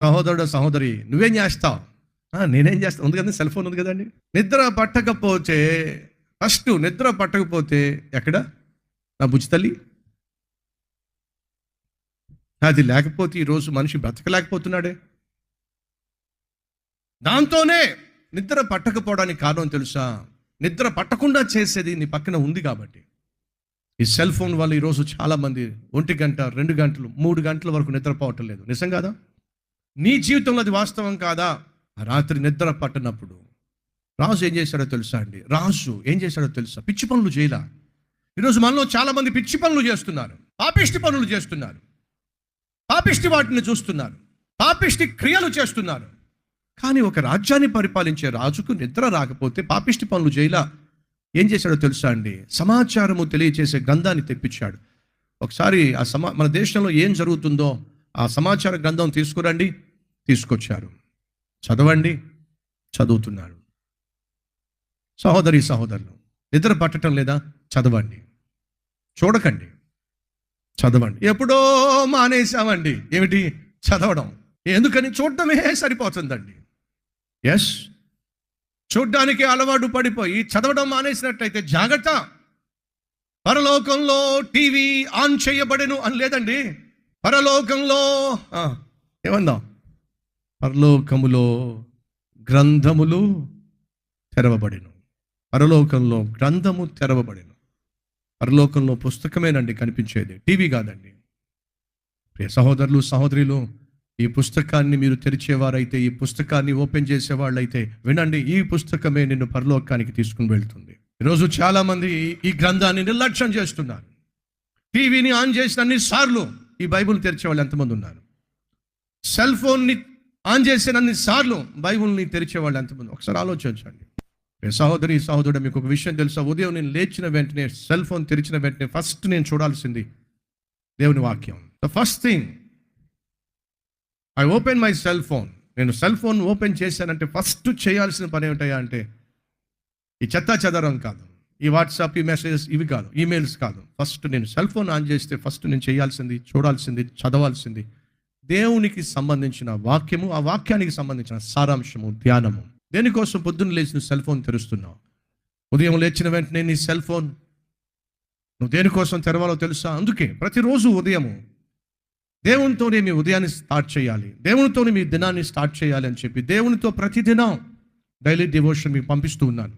సహోదరుడు సహోదరి నువ్వేం చేస్తావు? నేనేం చేస్తాను, ఉంది కదండి, సెల్ ఫోన్ ఉంది కదండి. నిద్ర పట్టకపోతే ఫస్ట్ నిద్ర పట్టకపోతే ఎక్కడ నా బుజ్జి తల్లి? అది లేకపోతే ఈరోజు మనిషి బ్రతకలేకపోతున్నాడే. దాంతోనే నిద్ర పట్టకపోవడానికి కారణం తెలుసా? నిద్ర పట్టకుండా చేసేది నీ పక్కన ఉంది కాబట్టి. ఈ సెల్ ఫోన్ వల్ల ఈరోజు చాలామంది 1 గంట 2 గంటలు 3 గంటల వరకు నిద్రపోవటం లేదు. నిజం కాదా? నీ జీవితంలో అది వాస్తవం కాదా? రాత్రి నిద్ర పట్టనప్పుడు రాజు ఏం చేశాడో తెలుసా అండి? రాజు ఏం చేశాడో తెలుసా? పిచ్చి పనులు చేయలా. ఈరోజు మనలో చాలామంది పిచ్చి పనులు చేస్తున్నారు, పాపిష్టి పనులు చేస్తున్నారు, పాపిష్టి వాటిని చూస్తున్నారు, పాపిష్టి క్రియలు చేస్తున్నారు. కానీ ఒక రాజ్యాన్ని పరిపాలించే రాజుకు నిద్ర రాకపోతే పాపిష్టి పనులు చేయలా. ఏం చేశాడో తెలుసా అండి? సమాచారము తెలియచేసే గ్రంథాన్ని తెప్పించాడు. ఒకసారి మన దేశంలో ఏం జరుగుతుందో ఆ సమాచార గ్రంథం తీసుకురండి, తీసుకొచ్చారు. చదవండి, చదువుతున్నారు. సహోదరి సహోదరులు, నిద్ర పట్టడం లేదా? చదవండి. చూడకండి, చదవండి. ఎప్పుడో మానేసామండి ఏమిటి? చదవడం. ఎందుకని? చూడటమే సరిపోతుందండి. ఎస్, చూడ్డానికి అలవాటు పడిపోయి చదవడం మానేసినట్టయితే జాగ్రత్త. పరలోకంలో టీవీ ఆన్ చేయబడెను అని లేదండి. పరలోకంలో ఏమందాం? పరలోకములో గ్రంథములు తెరవబడెను. పరలోకంలో గ్రంథము తెరవబడెను. పరలోకంలో పుస్తకమేనండి కనిపించేది, టీవీ కాదండి. ప్రియ సహోదరులు సహోదరులు, ఈ పుస్తకాన్ని మీరు తెరిచేవారైతే, ఈ పుస్తకాన్ని ఓపెన్ చేసేవాళ్ళైతే వినండి, ఈ పుస్తకమే నిన్ను పరలోకానికి తీసుకుని వెళ్తుంది. ఈరోజు చాలామంది ఈ గ్రంథాన్ని నిర్లక్ష్యం చేస్తున్నారు. టీవీని ఆన్ చేసిన అన్ని సార్లు ఈ బైబుల్ తెరిచే వాళ్ళు ఎంతమంది ఉన్నారు? సెల్ ఫోన్ని ఆన్ చేసిన అన్ని సార్లు బైబుల్ని తెరిచే వాళ్ళు ఎంతమంది? ఒకసారి ఆలోచించండి. సహోదరి సహోదరుడు, మీకు ఒక విషయం తెలుసా? ఉదయం నేను లేచిన వెంటనే, సెల్ ఫోన్ తెరిచిన వెంటనే ఫస్ట్ నేను చూడాల్సింది దేవుని వాక్యం. The first thing I open my cell phone. నేను సెల్ ఫోన్ ఓపెన్ చేశానంటే ఫస్ట్ చేయాల్సిన పని ఏమిటయా అంటే, ఈ చెత్తా చెదరం కాదు, ఈ వాట్సాప్, ఈ మెసేజెస్ ఇవి కాదు, ఈమెయిల్స్ కాదు. ఫస్ట్ నేను సెల్ ఫోన్ ఆన్ చేస్తే ఫస్ట్ నేను చేయాల్సింది, చూడాల్సింది, చదవాల్సింది దేవునికి సంబంధించిన వాక్యము, ఆ వాక్యానికి సంబంధించిన సారాంశము, ధ్యానము. దేనికోసం పొద్దున్న లేచి నువ్వు సెల్ ఫోన్ తెరుస్తున్నావు? ఉదయం లేచిన వెంటనే నీ సెల్ ఫోన్ నువ్వు దేనికోసం తెరవాలో తెలుసా? అందుకే ప్రతిరోజు ఉదయము దేవునితోనే మీ ఉదయాన్ని స్టార్ట్ చేయాలి, దేవునితోనే మీ దినాన్ని స్టార్ట్ చేయాలి అని చెప్పి దేవునితో ప్రతిదినం డైలీ డివోషన్ మీకు పంపిస్తూ ఉన్నాను.